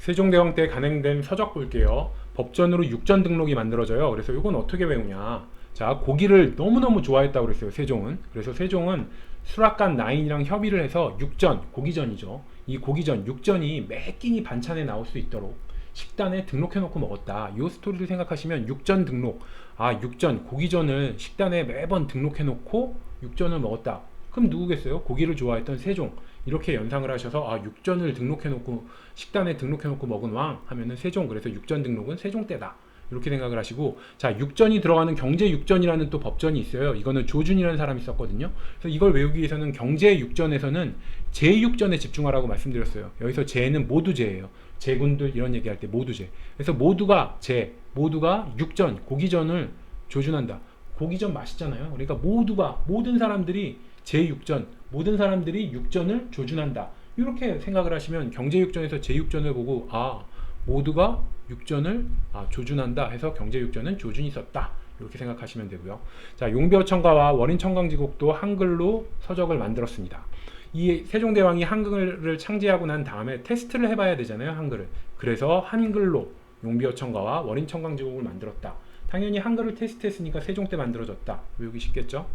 세종대왕 때 간행된 서적 볼게요. 법전으로 육전 등록이 만들어져요. 그래서 이건 어떻게 외우냐. 자, 고기를 너무너무 좋아했다고 그랬어요, 세종은. 그래서 세종은 수락관 나인이랑 협의를 해서 육전, 고기전이죠. 이 고기전, 육전이 매 끼니 반찬에 나올 수 있도록 식단에 등록해놓고 먹었다. 이 스토리를 생각하시면 육전 등록, 아, 육전, 고기전을 식단에 매번 등록해놓고 육전을 먹었다. 그럼 누구겠어요? 고기를 좋아했던 세종. 이렇게 연상을 하셔서 아, 육전을 등록해놓고 식단에 등록해놓고 먹은 왕 하면은 세종. 그래서 육전 등록은 세종 때다. 이렇게 생각을 하시고, 자, 육전이 들어가는 경제 육전이라는 또 법전이 있어요. 이거는 조준이라는 사람이 썼거든요. 그래서 이걸 외우기 위해서는 경제 육전에서는 제육전에 집중하라고 말씀드렸어요. 여기서 제는 모두제예요. 제군들 이런 얘기할 때 모두제. 그래서 모두가 제, 모두가 육전, 고기전을 조준한다. 고기전 맛있잖아요. 그러니까 모두가, 모든 사람들이 제6전, 모든 사람들이 육전을 조준한다. 이렇게 생각을 하시면 경제육전에서 제6전을 보고 아, 모두가 육전을 조준한다 해서 경제육전은 조준이 있었다. 이렇게 생각하시면 되고요. 자, 용벼청가와 월인청강지국도 한글로 서적을 만들었습니다. 이 세종대왕이 한글을 창제하고 난 다음에 테스트를 해봐야 되잖아요, 한글을. 그래서 한글로 용비어청가와 월인청강지국을 만들었다. 당연히 한글을 테스트했으니까 세종 때 만들어졌다. 외우기 쉽겠죠?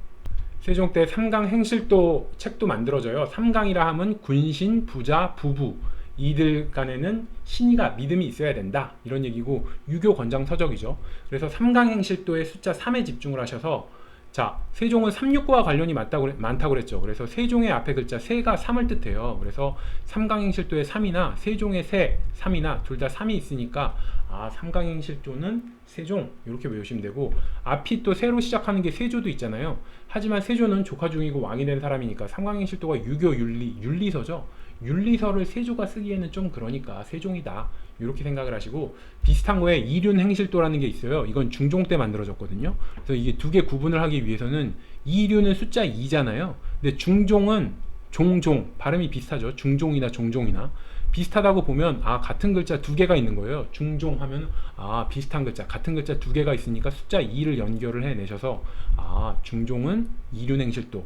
세종 때 삼강 행실도 책도 만들어져요. 삼강이라 하면 군신, 부자, 부부 이들 간에는 신의가 믿음이 있어야 된다. 이런 얘기고 유교 권장 서적이죠. 그래서 삼강 행실도의 숫자 3에 집중을 하셔서 자, 세종은 삼육고와 관련이 많다고 그랬죠. 그래서 세종의 앞에 글자 세가 3을 뜻해요. 그래서 삼강행실도의 3이나 세종의 세, 3이나 둘 다 3이 있으니까 아, 삼강행실도는 세종 이렇게 외우시면 되고 앞이 또 세로 시작하는 게 세조도 있잖아요. 하지만 세조는 조카 중이고 왕이 된 사람이니까 삼강행실도가 유교 윤리서죠. 윤리서를 세조가 쓰기에는 좀 그러니까 세종이다. 이렇게 생각을 하시고 비슷한 거에 이륜행실도라는 게 있어요. 이건 중종 때 만들어졌거든요. 그래서 이게 두 개 구분을 하기 위해서는 이륜은 숫자 2잖아요. 근데 중종은 종종 발음이 비슷하죠. 중종이나 종종이나 비슷하다고 보면 아, 같은 글자 두 개가 있는 거예요. 중종 하면 아, 비슷한 글자 같은 글자 두 개가 있으니까 숫자 2를 연결을 해내셔서 아, 중종은 이륜행실도,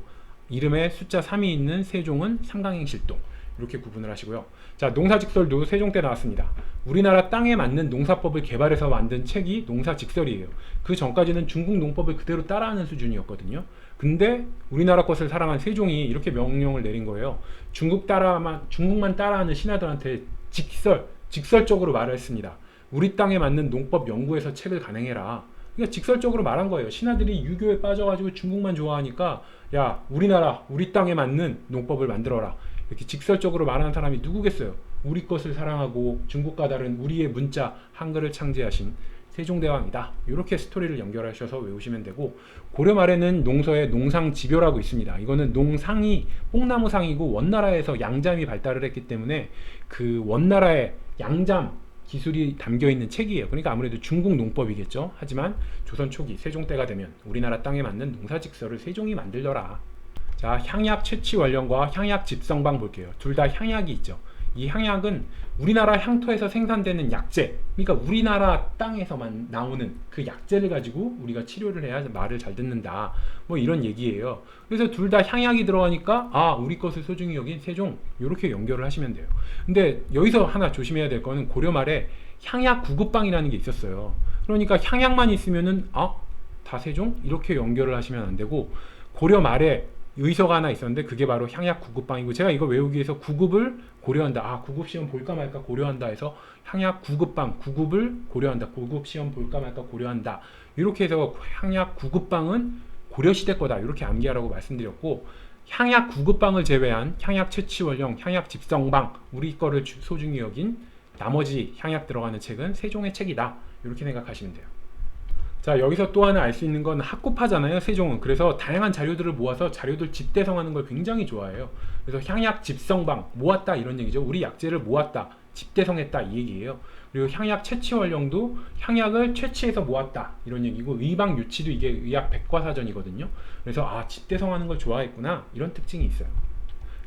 이름에 숫자 3이 있는 세종은 삼강행실도 이렇게 구분을 하시고요. 자, 농사직설도 세종 때 나왔습니다. 우리나라 땅에 맞는 농사법을 개발해서 만든 책이 농사직설이에요. 그 전까지는 중국 농법을 그대로 따라하는 수준이었거든요. 근데 우리나라 것을 사랑한 세종이 이렇게 명령을 내린 거예요. 중국만 따라하는 신하들한테 직설적으로 말을 했습니다. 우리 땅에 맞는 농법 연구해서 책을 간행해라. 그러니까 직설적으로 말한 거예요. 신하들이 유교에 빠져가지고 중국만 좋아하니까 야, 우리 땅에 맞는 농법을 만들어라. 이렇게 직설적으로 말하는 사람이 누구겠어요? 우리 것을 사랑하고 중국과 다른 우리의 문자 한글을 창제하신 세종대왕이다. 이렇게 스토리를 연결하셔서 외우시면 되고 고려 말에는 농서에 농상집요라고 있습니다. 이거는 농상이 뽕나무상이고 원나라에서 양잠이 발달을 했기 때문에 그 원나라의 양잠 기술이 담겨있는 책이에요. 그러니까 아무래도 중국 농법이겠죠. 하지만 조선 초기 세종 때가 되면 우리나라 땅에 맞는 농사직설을 세종이 만들더라. 자, 향약 채취원령과 향약 집성방 볼게요. 둘 다 향약이 있죠. 이 향약은 우리나라 향토에서 생산되는 약재, 그러니까 우리나라 땅에서만 나오는 그 약재를 가지고 우리가 치료를 해야 말을 잘 듣는다. 뭐 이런 얘기예요. 그래서 둘 다 향약이 들어가니까 아, 우리 것을 소중히 여긴 세종 이렇게 연결을 하시면 돼요. 근데 여기서 하나 조심해야 될 거는 고려 말에 향약 구급방이라는 게 있었어요. 그러니까 향약만 있으면은 아, 다 세종 이렇게 연결을 하시면 안 되고 고려 말에 의서가 하나 있었는데 그게 바로 향약 구급방이고 제가 이거 외우기 위해서 구급을 고려한다. 아, 구급 시험 볼까 말까 고려한다 해서 향약 구급방, 구급을 고려한다. 구급 시험 볼까 말까 고려한다. 이렇게 해서 향약 구급방은 고려시대 거다. 이렇게 암기하라고 말씀드렸고 향약 구급방을 제외한 향약 채취원령, 향약 집성방 우리 거를 소중히 여긴 나머지 향약 들어가는 책은 세종의 책이다. 이렇게 생각하시면 돼요. 자, 여기서 또 하나 알 수 있는 건 학구파잖아요, 세종은. 그래서 다양한 자료들을 모아서 자료들 집대성하는 걸 굉장히 좋아해요. 그래서 향약 집성방 모았다 이런 얘기죠. 우리 약재를 모았다, 집대성했다 이 얘기예요. 그리고 향약 채취원령도 향약을 채취해서 모았다 이런 얘기고 의방유치도 이게 의학 백과사전이거든요. 그래서 아, 집대성하는 걸 좋아했구나 이런 특징이 있어요.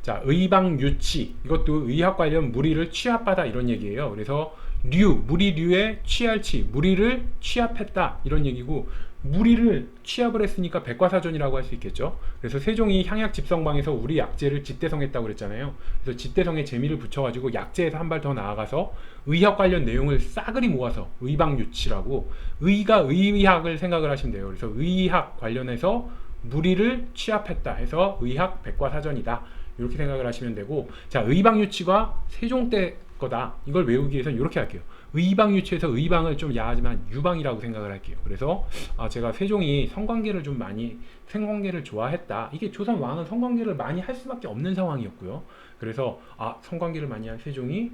자, 의방유치 이것도 의학 관련 무리를 취합하다 이런 얘기예요. 그래서 무리류의 취할치, 무리를 취합했다 이런 얘기고, 무리를 취합을 했으니까 백과사전이라고 할 수 있겠죠. 그래서 세종이 향약 집성방에서 우리 약재를 집대성했다고 그랬잖아요. 그래서 집대성에 재미를 붙여가지고 약재에서 한 발 더 나아가서 의학 관련 내용을 싸그리 모아서 의방유치라고, 의가 의학을 생각을 하시면 돼요. 그래서 의학 관련해서 무리를 취합했다 해서 의학 백과사전이다 이렇게 생각을 하시면 되고, 자, 의방유치가 세종 때 거다 이걸 외우기 위해서는 이렇게 할게요. 의방유치에서 의방을 좀 야하지만 유방이라고 생각을 할게요. 그래서 제가 세종이 성관계를 좀 많이, 생관계를 좋아했다, 이게 조선 왕은 성관계를 많이 할 수밖에 없는 상황이었고요. 그래서 성관계를 많이 한 세종이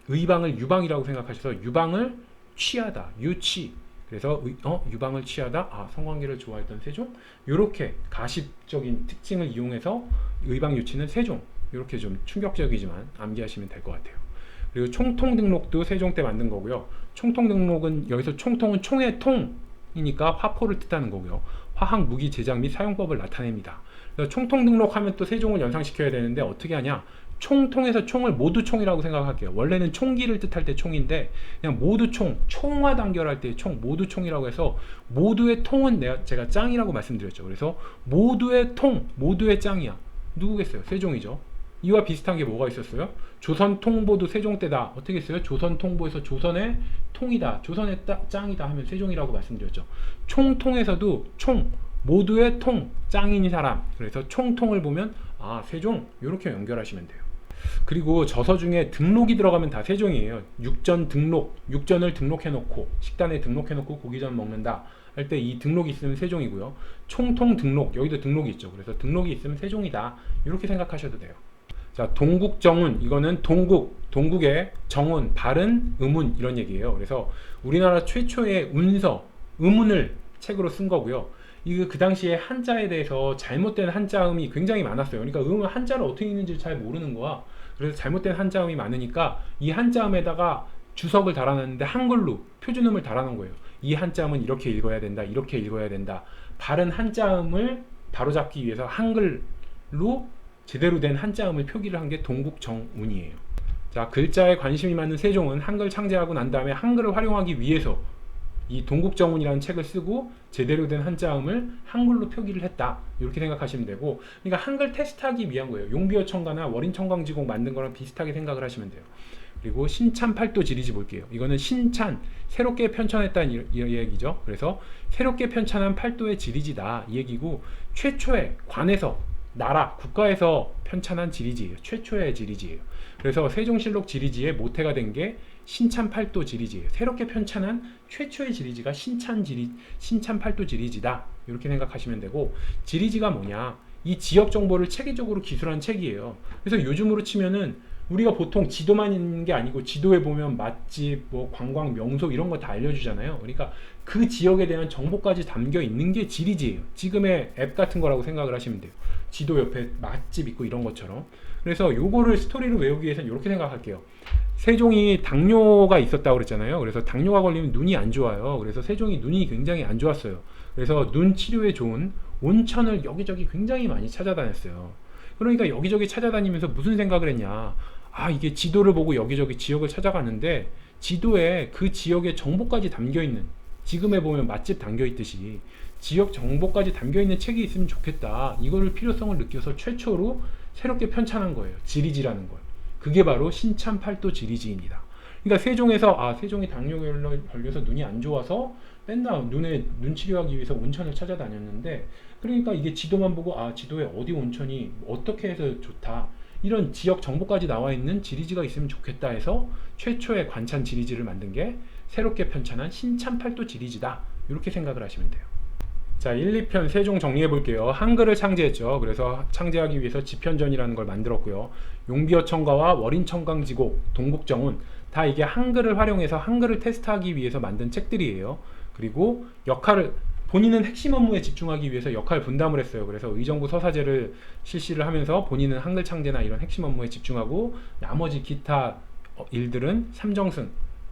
의방을 유방이라고 생각하셔서 유방을 취하다, 유치, 그래서 유방을 취하다, 성관계를 좋아했던 세종, 이렇게 가십적인 특징을 이용해서 의방유치는 세종, 이렇게 좀 충격적이지만 암기하시면 될 것 같아요. 그리고 총통등록도 세종 때 만든 거고요. 총통등록은 여기서 총통은 총의 통이니까 화포를 뜻하는 거고요. 화학 무기 제작 및 사용법을 나타냅니다. 그래서 총통등록하면 또 세종을 연상시켜야 되는데 어떻게 하냐? 총통에서 총을 모두 총이라고 생각할게요. 원래는 총기를 뜻할 때 총인데 그냥 모두 총, 총화 단결할 때 총, 모두 총이라고 해서 모두의 통은 제가 짱이라고 말씀드렸죠. 그래서 모두의 통, 모두의 짱이야. 누구겠어요? 세종이죠. 이와 비슷한 게 뭐가 있었어요? 조선 통보도 세종 때다. 어떻게 했어요? 조선 통보에서 조선의 통이다, 조선의 짱이다 하면 세종이라고 말씀드렸죠. 총통에서도 총, 모두의 통, 짱인 사람. 그래서 총통을 보면 세종, 이렇게 연결하시면 돼요. 그리고 저서 중에 등록이 들어가면 다 세종이에요. 육전 등록, 육전을 등록해 놓고 식단에 등록해 놓고 고기전 먹는다 할 때 이 등록이 있으면 세종이고요. 총통 등록, 여기도 등록이 있죠. 그래서 등록이 있으면 세종이다 이렇게 생각하셔도 돼요. 자, 동국정운, 이거는 동국의 정운, 발은, 음운 이런 얘기예요. 그래서 우리나라 최초의 운서, 음운을 책으로 쓴 거고요. 이거 그 당시에 한자에 대해서 잘못된 한자음이 굉장히 많았어요. 그러니까 한자를 어떻게 읽는지 잘 모르는 거야. 그래서 잘못된 한자음이 많으니까 이 한자음에다가 주석을 달아놨는데 한글로 표준음을 달아놓은 거예요. 이 한자음은 이렇게 읽어야 된다, 이렇게 읽어야 된다. 바른 한자음을 바로잡기 위해서 한글로 제대로 된 한자음을 표기를 한 게 동국정운이에요. 자, 글자에 관심이 많은 세종은 한글 창제하고 난 다음에 한글을 활용하기 위해서 이 동국정운이라는 책을 쓰고 제대로 된 한자음을 한글로 표기를 했다 이렇게 생각하시면 되고, 그러니까 한글 테스트하기 위한 거예요. 용비어천가나 월인천광지곡 만든 거랑 비슷하게 생각을 하시면 돼요. 그리고 신찬팔도 지리지 볼게요. 이거는 신찬, 새롭게 편찬했다는 이 얘기죠. 그래서 새롭게 편찬한 팔도의 지리지다 이 얘기고, 최초의 관에서, 나라, 국가에서 편찬한 지리지예요. 최초의 지리지예요. 그래서 세종실록 지리지의 모태가 된 게 신찬팔도 지리지예요. 새롭게 편찬한 최초의 지리지가 신찬팔도 지리지다 이렇게 생각하시면 되고, 지리지가 뭐냐? 이 지역 정보를 체계적으로 기술한 책이에요. 그래서 요즘으로 치면은 우리가 보통 지도만 있는 게 아니고 지도에 보면 맛집, 뭐 관광 명소 이런 거 다 알려주잖아요. 그러니까 그 지역에 대한 정보까지 담겨 있는 게 지리지예요. 지금의 앱 같은 거라고 생각을 하시면 돼요. 지도 옆에 맛집 있고 이런 것처럼. 그래서 요거를 스토리로 외우기 위해서는 이렇게 생각할게요. 세종이 당뇨가 있었다고 그랬잖아요. 그래서 당뇨가 걸리면 눈이 안 좋아요. 그래서 세종이 눈이 굉장히 안 좋았어요. 그래서 눈 치료에 좋은 온천을 여기저기 굉장히 많이 찾아다녔어요. 그러니까 여기저기 찾아다니면서 무슨 생각을 했냐? 이게 지도를 보고 여기저기 지역을 찾아가는데 지도에 그 지역의 정보까지 담겨있는, 지금에 보면 맛집 담겨있듯이 지역 정보까지 담겨있는 책이 있으면 좋겠다. 이거를 필요성을 느껴서 최초로 새롭게 편찬한 거예요. 지리지라는 걸. 그게 바로 신찬팔도 지리지입니다. 그러니까 세종에서 세종이 당뇨에 걸려서 눈이 안 좋아서 맨날 눈 치료하기 위해서 온천을 찾아다녔는데, 그러니까 이게 지도만 보고 지도에 어디 온천이 어떻게 해서 좋다, 이런 지역 정보까지 나와 있는 지리지가 있으면 좋겠다 해서 최초의 관찬 지리지를 만든 게 새롭게 편찬한 신찬팔도 지리지다 이렇게 생각을 하시면 돼요. 자, 1, 2편 세종 정리해 볼게요. 한글을 창제했죠. 그래서 창제하기 위해서 지편전이라는 걸 만들었고요. 용비어천가와 월인천광지곡, 동국정운 다 이게 한글을 활용해서 한글을 테스트하기 위해서 만든 책들이에요. 그리고 본인은 핵심 업무에 집중하기 위해서 역할 분담을 했어요. 그래서 의정부 서사제를 실시를 하면서 본인은 한글 창제나 이런 핵심 업무에 집중하고 나머지 기타 일들은 삼정승,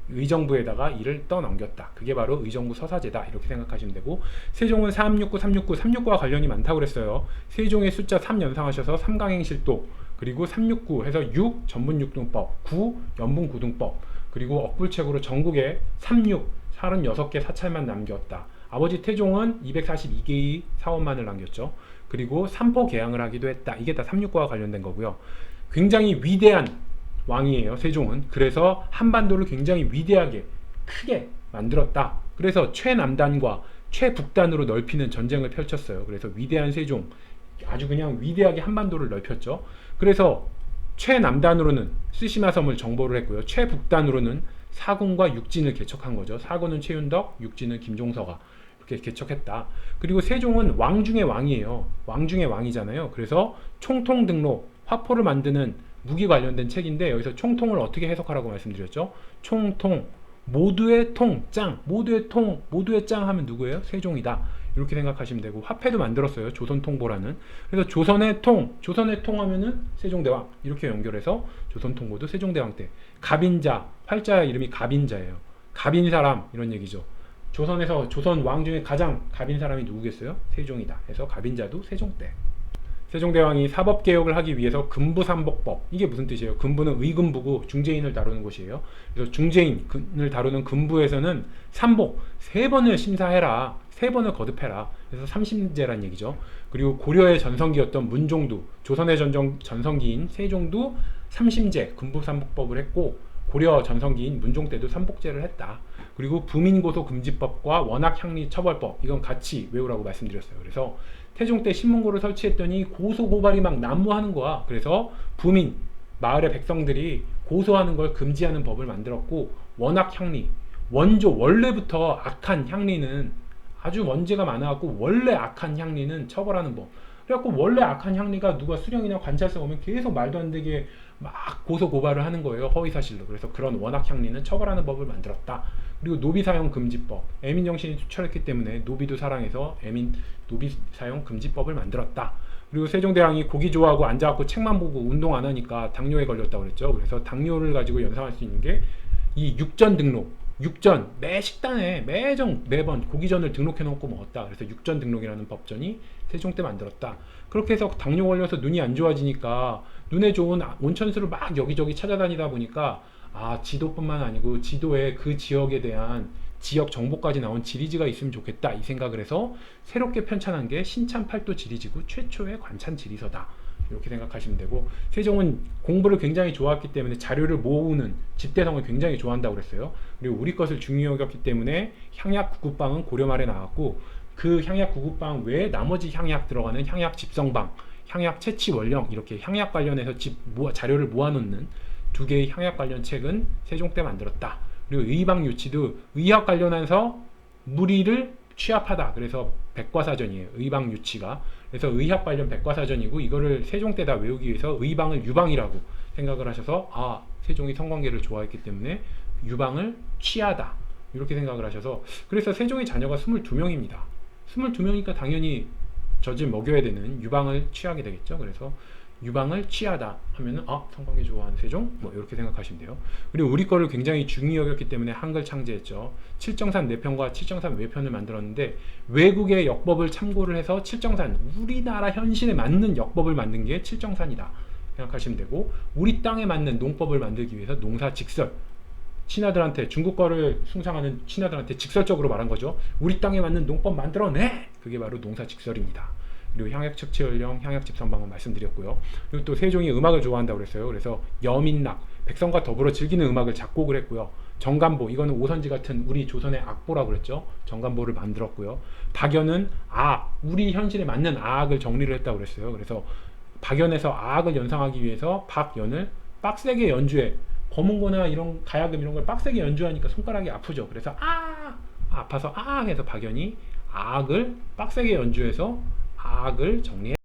의정부에다가 일을 떠넘겼다. 그게 바로 의정부 서사제다 이렇게 생각하시면 되고, 세종은 369와 관련이 많다고 그랬어요. 세종의 숫자 3 연상하셔서 삼강행실도, 그리고 369 해서 6 전분육등법, 9 연분구등법, 그리고 억불책으로 전국에 36개 사찰만 남겼다. 아버지 태종은 242개의 사원만을 남겼죠. 그리고 삼포 개항을 하기도 했다. 이게 다 삼육과와 관련된 거고요. 굉장히 위대한 왕이에요, 세종은. 그래서 한반도를 굉장히 위대하게 크게 만들었다. 그래서 최남단과 최북단으로 넓히는 전쟁을 펼쳤어요. 그래서 위대한 세종, 아주 그냥 위대하게 한반도를 넓혔죠. 그래서 최남단으로는 쓰시마섬을 정보를 했고요. 최북단으로는 사군과 육진을 개척한 거죠. 사군은 최윤덕, 육진은 김종서가 이렇게 개척했다. 그리고 세종은 왕 중의 왕이에요. 왕 중의 왕이잖아요. 그래서 총통등록, 화포를 만드는 무기 관련된 책인데, 여기서 총통을 어떻게 해석하라고 말씀드렸죠? 총통, 모두의 통, 짱, 모두의 통, 모두의 짱 하면 누구예요? 세종이다. 이렇게 생각하시면 되고, 화폐도 만들었어요. 조선통보라는. 그래서 조선의 통 하면은 세종대왕, 이렇게 연결해서 조선통보도 세종대왕 때. 갑인자, 활자 이름이 갑인자예요. 갑인 사람, 이런 얘기죠. 조선에서 조선 왕 중에 가장 갑인 사람이 누구겠어요? 세종이다. 그래서 갑인자도 세종 때. 세종대왕이 사법개혁을 하기 위해서 금부삼복법, 이게 무슨 뜻이에요? 금부는 의금부고 중재인을 다루는 곳이에요. 그래서 중재인을 다루는 금부에서는 삼복, 3번을 심사해라, 3번을 거듭해라. 그래서 삼심제란 얘기죠. 그리고 고려의 전성기였던 문종도, 조선의 전성기인 세종도 삼심제, 금부삼복법을 했고, 고려 전성기인 문종 때도 삼복제를 했다. 그리고 부민고소금지법과 원학향리처벌법, 이건 같이 외우라고 말씀드렸어요. 그래서 태종 때 신문고를 설치했더니 고소고발이 막 난무하는 거야. 그래서 부민, 마을의 백성들이 고소하는 걸 금지하는 법을 만들었고, 원학향리, 원래부터 악한 향리는, 아주 원죄가 많아갖고 원래 악한 향리는 처벌하는 법. 그래갖고 원래 악한 향리가 누가 수령이나 관찰서 오면 계속 말도 안 되게 막 고소고발을 하는 거예요, 허위사실로. 그래서 그런 원학향리는 처벌하는 법을 만들었다. 그리고 노비사용 금지법, 애민정신이 투철했기 때문에 노비도 사랑해서 노비사용 금지법을 만들었다. 그리고 세종대왕이 고기 좋아하고 앉아갖고 책만 보고 운동 안 하니까 당뇨에 걸렸다고 그랬죠. 그래서 당뇨를 가지고 연상할 수 있는 게 이 육전 등록, 육전, 매 식단에 매번 고기전을 등록해 놓고 먹었다. 그래서 육전 등록이라는 법전이 세종 때 만들었다. 그렇게 해서 당뇨 걸려서 눈이 안 좋아지니까 눈에 좋은 온천수를 막 여기저기 찾아다니다 보니까, 지도뿐만 아니고 지도에 그 지역에 대한 지역 정보까지 나온 지리지가 있으면 좋겠다, 이 생각을 해서 새롭게 편찬한 게 신참8도 지리지구 최초의 관찬 지리서다. 이렇게 생각하시면 되고, 세종은 공부를 굉장히 좋아했기 때문에 자료를 모으는 집대성을 굉장히 좋아한다고 그랬어요. 그리고 우리 것을 중요히 여겼기 때문에 향약 구급방은 고려 말에 나왔고, 그 향약 구급방 외에 나머지 향약 들어가는 향약 집성방, 향약 채취 원령, 이렇게 향약 관련해서 자료를 모아놓는 2개의 향약 관련 책은 세종 때 만들었다. 그리고 의방 유치도 의학 관련해서 무리를 취합하다. 그래서 백과사전이에요, 의방 유치가. 그래서 의학 관련 백과사전이고, 이거를 세종 때 다 외우기 위해서 의방을 유방이라고 생각을 하셔서, 세종이 성관계를 좋아했기 때문에 유방을 취하다, 이렇게 생각을 하셔서, 그래서 세종의 자녀가 22명입니다. 22명이니까 당연히 젖을 먹여야 되는 유방을 취하게 되겠죠. 그래서 유방을 취하다 하면은 성관계 좋아하는 세종, 뭐 이렇게 생각하시면 돼요. 그리고 우리 거를 굉장히 중요히 여겼기 때문에 한글 창제했죠. 칠정산 내편과 칠정산 외편을 만들었는데, 외국의 역법을 참고를 해서 칠정산, 우리나라 현실에 맞는 역법을 만든 게 칠정산이다 생각하시면 되고, 우리 땅에 맞는 농법을 만들기 위해서 농사직설, 친아들한테, 중국 거를 숭상하는 친아들한테 직설적으로 말한 거죠. 우리 땅에 맞는 농법 만들어내! 그게 바로 농사직설입니다. 그리고 향약측치연령, 향약집성방은 말씀드렸고요. 그리고 또 세종이 음악을 좋아한다고 그랬어요. 그래서 여민락, 백성과 더불어 즐기는 음악을 작곡을 했고요. 정간보, 이거는 오선지 같은 우리 조선의 악보라고 그랬죠. 정간보를 만들었고요. 박연은 우리 현실에 맞는 아악을 정리를 했다고 그랬어요. 그래서 박연에서 아악을 연상하기 위해서 박연을 빡세게 연주해. 검은거나 이런 가야금 이런 걸 빡세게 연주하니까 손가락이 아프죠. 그래서 아파서 해서 박연이 아악을 빡세게 연주해서 아악을 정리해.